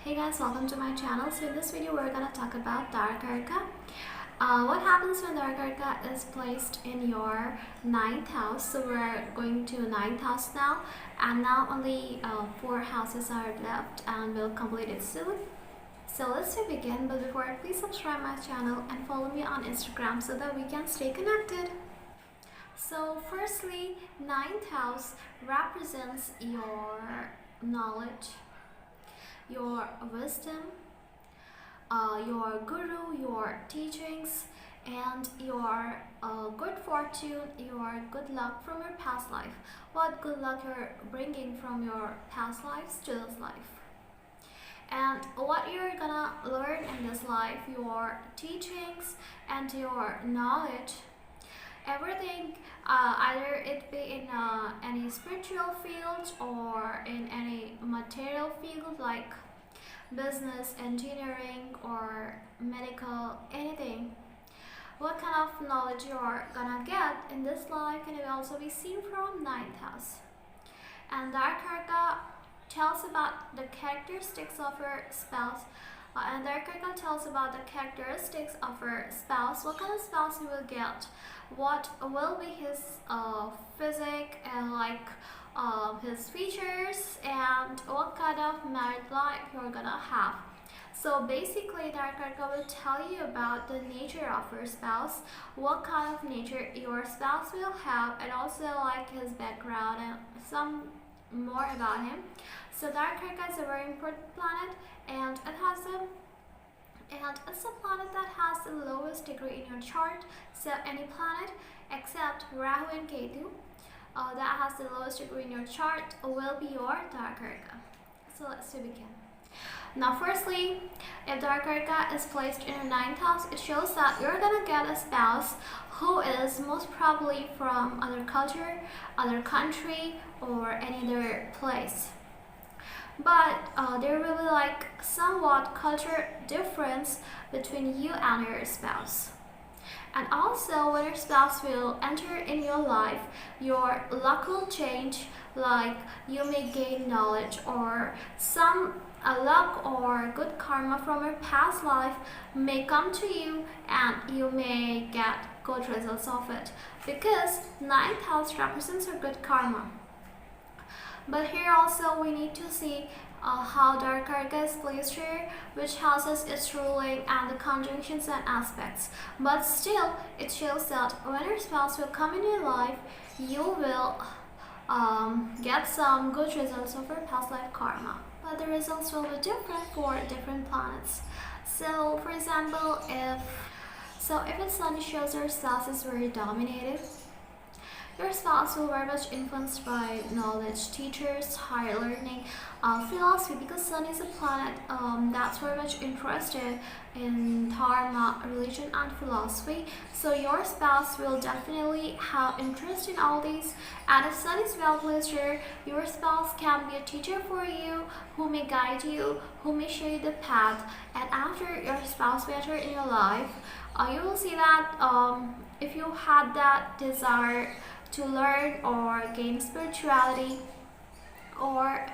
Hey guys, welcome to my channel. So in this video we're gonna talk about Darakaraka. What happens when Darakaraka is placed in your 9th house? So we're going to 9th house now, and now only 4 houses are left and we'll complete it soon. So let's begin, but before, please subscribe my channel and follow me on Instagram so that we can stay connected. So firstly, 9th house represents your knowledge, your wisdom, your guru, your teachings, and your good fortune, your good luck from your past life. What good luck you're bringing from your past lives to this life. And what you're gonna learn in this life, your teachings and your knowledge, everything, either it be in any spiritual field or in any material field like business, engineering, or medical, anything. What kind of knowledge you're gonna get in this life can also be seen from 9th house. And Darakaraka tells about the characteristics of her spouse. And Darakaraka tells about the characteristics of her spouse, what kind of spouse you will get, what will be his physique and his features, and what kind of married life you're gonna have. So basically Darakaraka will tell you about the nature of your spouse, what kind of nature your spouse will have, and also like his background and some more about him. So Darakaraka is a very important planet, and it's a planet that has the lowest degree in your chart. So any planet except Rahu and Ketu that has the lowest degree in your chart will be your Darakaraka. So let's begin. Now firstly, if Darakaraka is placed in your 9th house, it shows that you're gonna get a spouse who is most probably from other culture, other country, or any other place. But there will be like somewhat culture difference between you and your spouse. And also when your spouse will enter in your life, your luck will change, like you may gain knowledge or some luck or good karma from your past life may come to you, and you may get good results of it, because 9th house represents your good karma. But here also we need to see how Darakaraka is placed here, which houses it's ruling, and the conjunctions and aspects. But still, it shows that when your spouse will come in your life, you will get some good results of your past life karma. But the results will be different for different planets. So for example, if its sun shows your spouse is very dominative, your spouse will very much influenced by knowledge, teachers, higher learning, philosophy, because Sun is a planet that's very much interested in dharma, religion, and philosophy. So your spouse will definitely have interest in all these. And if Sun is well placed here, your spouse can be a teacher for you, who may guide you, who may show you the path. And after your spouse will enter in your life, you will see that if you had that desire to learn or gain spirituality, or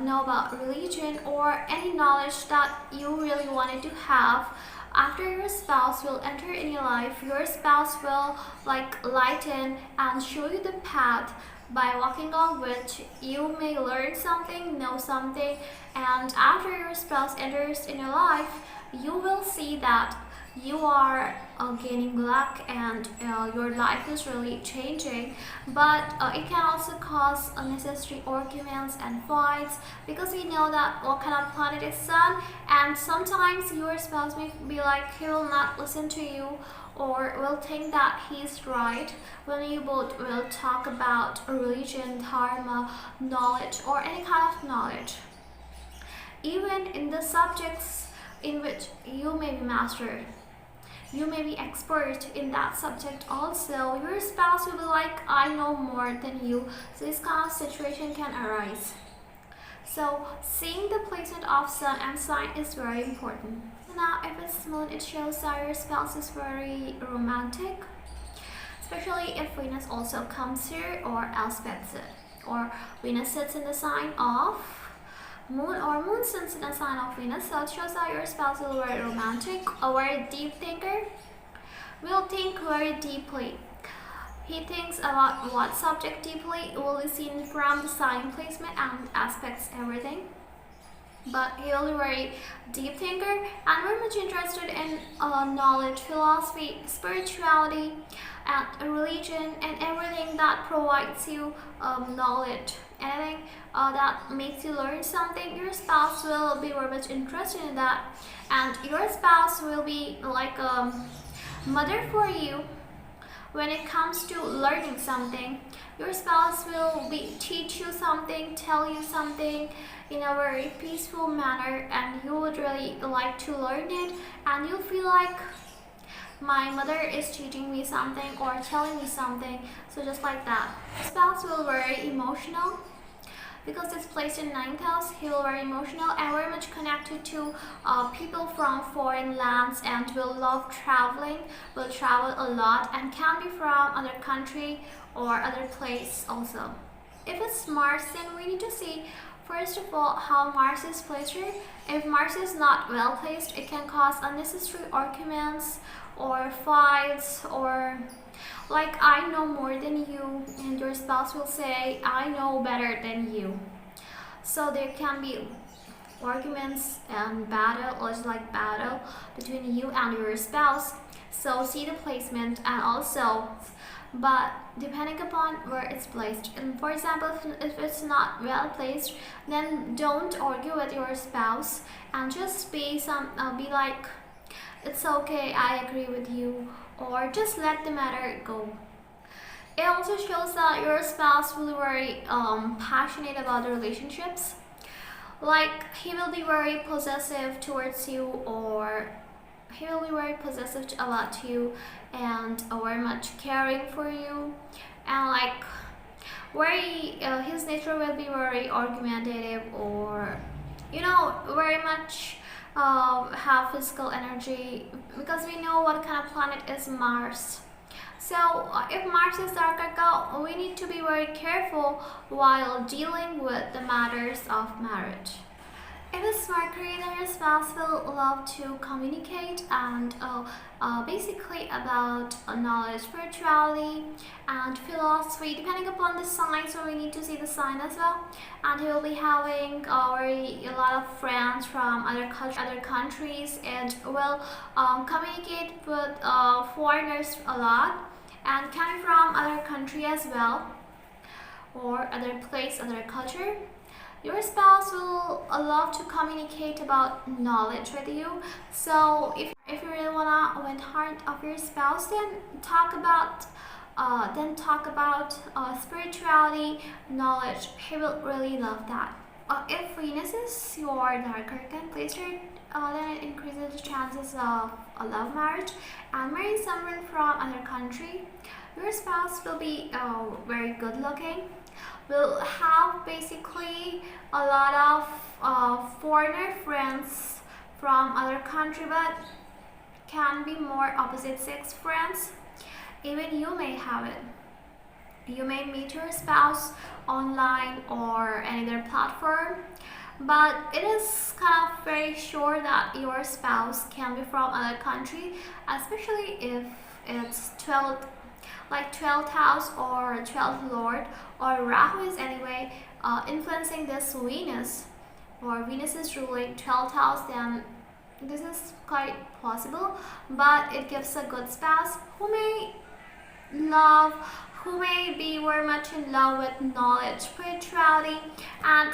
know about religion, or any knowledge that you really wanted to have, after your spouse will enter in your life, your spouse will like lighten and show you the path by walking on which you may learn something, know something. And after your spouse enters in your life, you will see that you are gaining luck, and your life is really changing. But it can also cause unnecessary arguments and fights, because we know that what kind of planet is Sun, and sometimes your spouse may be like he will not listen to you, or will think that he's right when you both will talk about religion, dharma, knowledge, or any kind of knowledge. Even in the subjects in which you may be mastered, you may be expert in that subject also, your spouse will be like, I know more than you. So this kind of situation can arise. So seeing the placement of Sun and sign is very important. Now if it's Moon, it shows that your spouse is very romantic, especially if Venus also comes here or aspects it, or Venus sits in the sign of moon since in a sign of Venus, so it shows that your spouse will be very romantic, a very deep thinker, will think very deeply. He thinks about what subject deeply will be seen from the sign placement and aspects everything. But he will be very deep thinker and very much interested in knowledge, philosophy, spirituality, and religion, and everything that provides you knowledge, anything that makes you learn something. Your spouse will be very much interested in that, and your spouse will be like a mother for you. When it comes to learning something, your spouse will teach you something, tell you something in a very peaceful manner, and you would really like to learn it, and you feel like my mother is teaching me something or telling me something. So just like that, spouse will be very emotional. Because it's placed in 9th house, he will be very emotional and very much connected to people from foreign lands, and will love traveling, will travel a lot, and can be from other country or other place also. If it's Mars, then we need to see first of all how Mars is placed here. If Mars is not well placed, it can cause unnecessary arguments or fights, or like I know more than you, and your spouse will say I know better than you. So there can be arguments and battle, or just like battle between you and your spouse. So see the placement, and also, but depending upon where it's placed. And for example, if it's not well placed, then don't argue with your spouse, and just be like, it's okay, I agree with you, or just let the matter go. It also shows that your spouse will be very passionate about the relationships. Like he will be very possessive towards you, or he will be very possessive about you, and very much caring for you, and like his nature will be very argumentative, or very much have physical energy, because we know what kind of planet is Mars. So if Mars is Darakaraka, we need to be very careful while dealing with the matters of marriage. If it's Mercury, then your spouse will love to communicate, and basically about knowledge, spirituality, and philosophy, depending upon the sign. So we need to see the sign as well. And he will be having a lot of friends from other countries, and will communicate with foreigners a lot, and coming from other country as well, or other place, other culture. Your spouse will love to communicate about knowledge with you. So if you really wanna win heart of your spouse, then talk about spirituality, knowledge. He will really love that. If Venus is your Darakaraka placement, then it increases the chances of a love marriage and marrying someone from other country. Your spouse will be very good looking, will have basically a lot of foreigner friends from other country, but can be more opposite sex friends. Even you may have it. You may meet your spouse online or any other platform, but it is kind of very sure that your spouse can be from other country, especially if it's 12th house or 12th lord, or Rahu is anyway influencing this Venus, or Venus is ruling 12th house, then this is quite possible. But it gives a good spouse who may be very much in love with knowledge, spirituality, and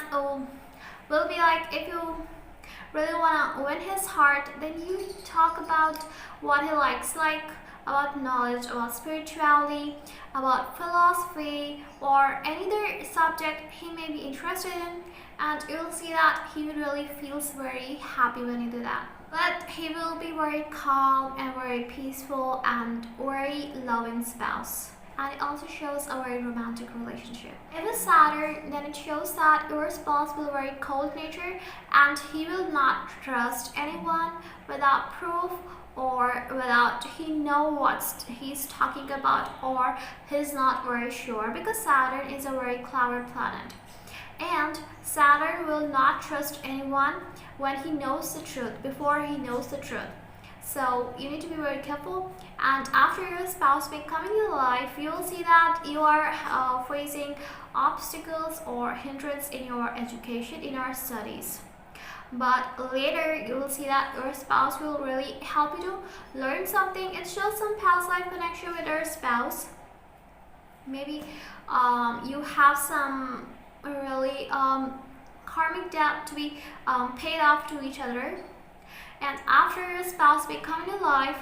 will be like, if you really wanna win his heart, then you talk about what he likes, like about knowledge, about spirituality, about philosophy, or any other subject he may be interested in, and you'll see that he really feels very happy when you do that. But he will be very calm and very peaceful and very loving spouse. And it also shows a very romantic relationship. If it's Saturn, then it shows that your spouse will be very cold nature, and he will not trust anyone without proof, or without he know what he's talking about, or he's not very sure, because Saturn is a very clever planet. And Saturn will not trust anyone when he knows the truth, before he knows the truth. So you need to be very careful. And after your spouse may come in your life, you will see that you are facing obstacles or hindrance in your education, in your studies. But later you will see that your spouse will really help you to learn something. It shows some past life connection with your spouse. Maybe you have some really karmic debt to be paid off to each other. And after your spouse may come in your life,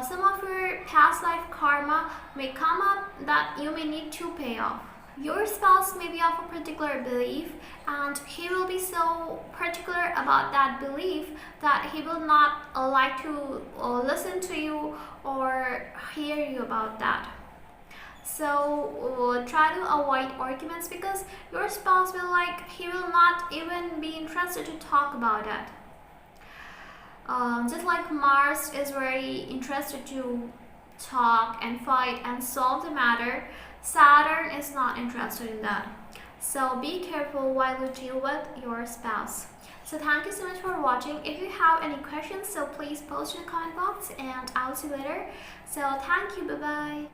some of your past life karma may come up that you may need to pay off. Your spouse may be of a particular belief, and he will be so particular about that belief that he will not like to listen to you or hear you about that. So try to avoid arguments, because your spouse will he will not even be interested to talk about it. Just like Mars is very interested to talk and fight and solve the matter, Saturn is not interested in that. So be careful while you deal with your spouse. So thank you so much for watching. If you have any questions, so please post in the comment box and I'll see you later. So thank you, bye bye.